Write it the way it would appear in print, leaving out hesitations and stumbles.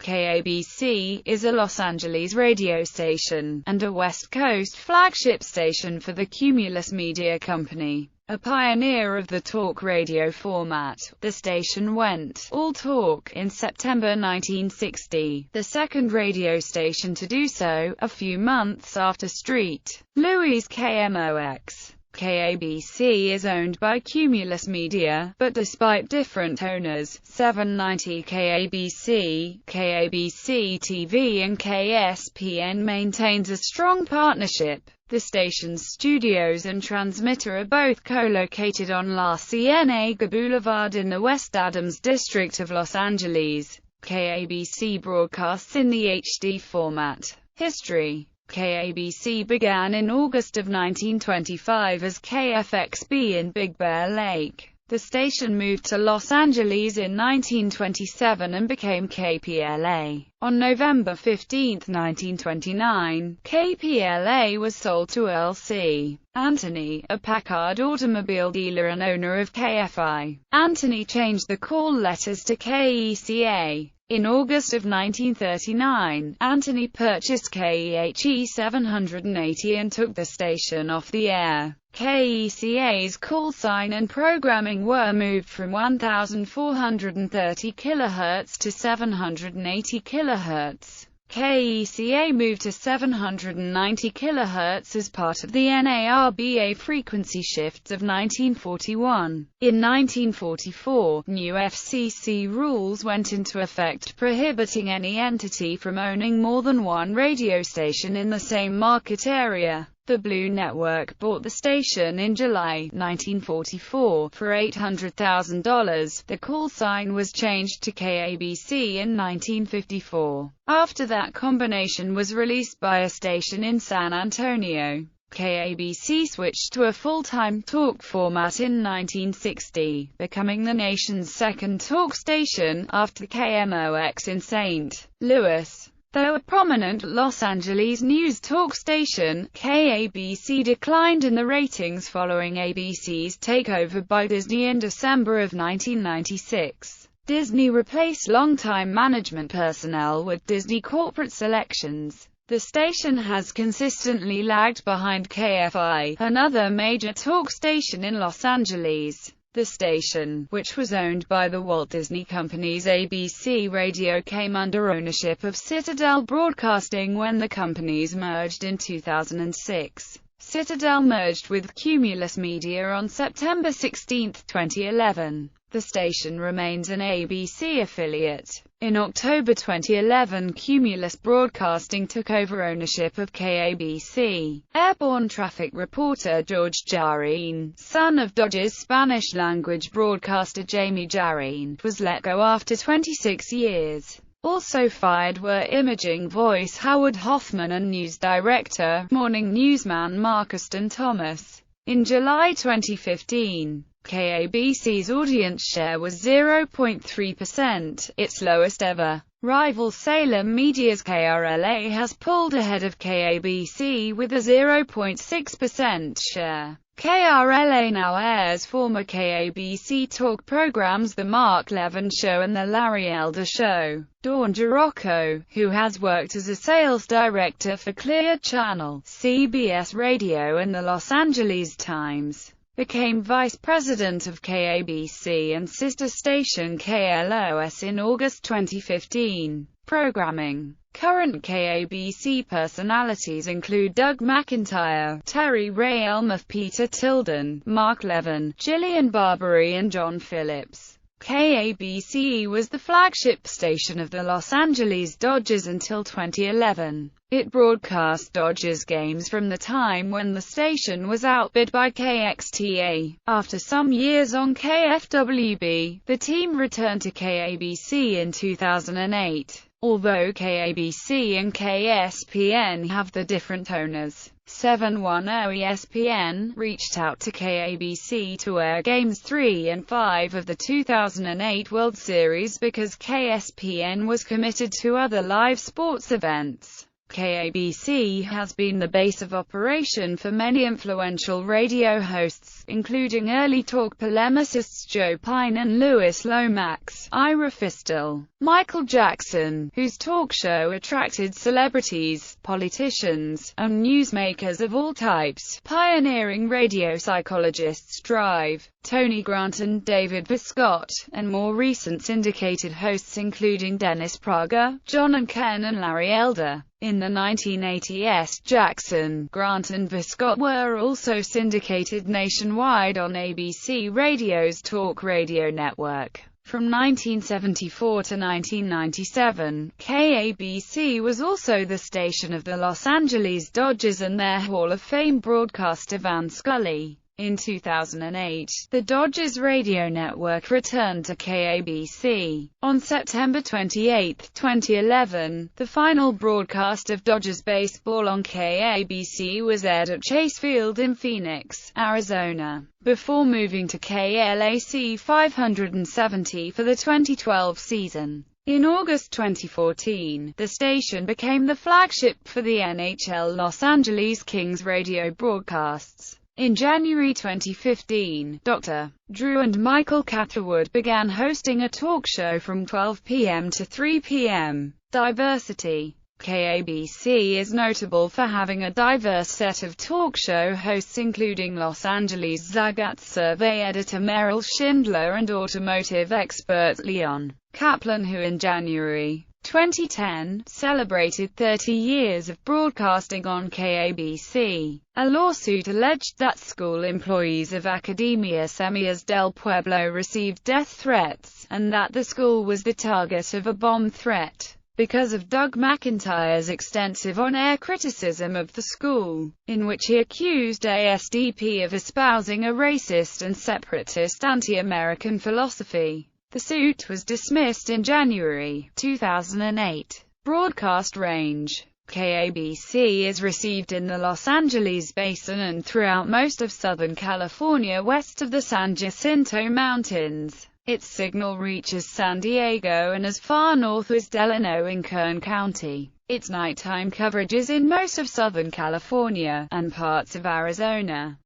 KABC is a Los Angeles radio station, and a West Coast flagship station for the Cumulus Media Company. A pioneer of the talk radio format, the station went all-talk in September 1960, the second radio station to do so, a few months after St. Louis KMOX. KABC is owned by Cumulus Media, but despite different owners, 790 KABC, KABC TV and KSPN maintains a strong partnership. The station's studios and transmitter are both co-located on La Cienega Boulevard in the West Adams district of Los Angeles. KABC broadcasts in the HD format. History: KABC began in August of 1925 as KFXB in Big Bear Lake. The station moved to Los Angeles in 1927 and became KPLA. On November 15, 1929, KPLA was sold to Earl C. Anthony, a Packard automobile dealer and owner of KFI. Anthony changed the call letters to KECA. In August of 1939, Anthony purchased KEHE 780 and took the station off the air. KECA's call sign and programming were moved from 1,430 kHz to 780 kHz. KECA moved to 790 kHz as part of the NARBA frequency shifts of 1941. In 1944, new FCC rules went into effect prohibiting any entity from owning more than one radio station in the same market area. The Blue Network bought the station in July 1944 for $800,000. The call sign was changed to KABC in 1954. After that combination was released by a station in San Antonio, KABC switched to a full-time talk format in 1960, becoming the nation's second talk station, after KMOX in St. Louis. Though a prominent Los Angeles news talk station, KABC declined in the ratings following ABC's takeover by Disney in December of 1996. Disney replaced longtime management personnel with Disney corporate selections. The station has consistently lagged behind KFI, another major talk station in Los Angeles. The station, which was owned by the Walt Disney Company's ABC Radio, came under ownership of Citadel Broadcasting when the companies merged in 2006. Citadel merged with Cumulus Media on September 16, 2011. The station remains an ABC affiliate. In October 2011, Cumulus Broadcasting took over ownership of KABC. Airborne traffic reporter George Jarrin, son of Dodgers Spanish-language broadcaster Jamie Jarrin, was let go after 26 years. Also fired were imaging voice Howard Hoffman and news director, morning newsman Marcuston Thomas. In July 2015, KABC's audience share was 0.3%, its lowest ever. Rival Salem Media's KRLA has pulled ahead of KABC with a 0.6% share. KRLA now airs former KABC talk programs The Mark Levin Show and The Larry Elder Show. Dawn Jarocco, who has worked as a sales director for Clear Channel, CBS Radio and the Los Angeles Times, became vice president of KABC and sister station KLOS in August 2015. Programming. Current KABC personalities include Doug McIntyre, Terry Ray Elmuth, Peter Tilden, Mark Levin, Jillian Barbary and John Phillips. KABC was the flagship station of the Los Angeles Dodgers until 2011. It broadcast Dodgers games from the time when the station was outbid by KXTA. After some years on KFWB, the team returned to KABC in 2008. Although KABC and KSPN have the different owners, 710 ESPN reached out to KABC to air Games 3 and 5 of the 2008 World Series because KSPN was committed to other live sports events. KABC has been the base of operation for many influential radio hosts, including early talk polemicists Joe Pine and Louis Lomax, Ira Fistel, Michael Jackson, whose talk show attracted celebrities, politicians, and newsmakers of all types, pioneering radio psychologists Drive, Tony Grant and David Biscott, and more recent syndicated hosts including Dennis Prager, John and Ken and Larry Elder. In the 1980s, Jackson, Grant and Biscott were also syndicated nationwide on ABC Radio's Talk Radio Network. From 1974 to 1997, KABC was also the station of the Los Angeles Dodgers and their Hall of Fame broadcaster Vin Scully. In 2008, the Dodgers radio network returned to KABC. On September 28, 2011, the final broadcast of Dodgers baseball on KABC was aired at Chase Field in Phoenix, Arizona, before moving to KLAC 570 for the 2012 season. In August 2014, the station became the flagship for the NHL Los Angeles Kings radio broadcasts. In January 2015, Dr. Drew and Michael Catherwood began hosting a talk show from 12 p.m. to 3 p.m. Diversity. KABC is notable for having a diverse set of talk show hosts including Los Angeles Zagat survey editor Merrill Schindler and automotive expert Leon Kaplan, who in January 2010 celebrated 30 years of broadcasting on KABC. A lawsuit alleged that school employees of Academia Semillas del Pueblo received death threats, and that the school was the target of a bomb threat because of Doug McIntyre's extensive on-air criticism of the school, in which he accused ASDP of espousing a racist and separatist anti-American philosophy. The suit was dismissed in January 2008. Broadcast range. KABC is received in the Los Angeles Basin and throughout most of Southern California west of the San Jacinto Mountains. Its signal reaches San Diego and as far north as Delano in Kern County. Its nighttime coverage is in most of Southern California and parts of Arizona.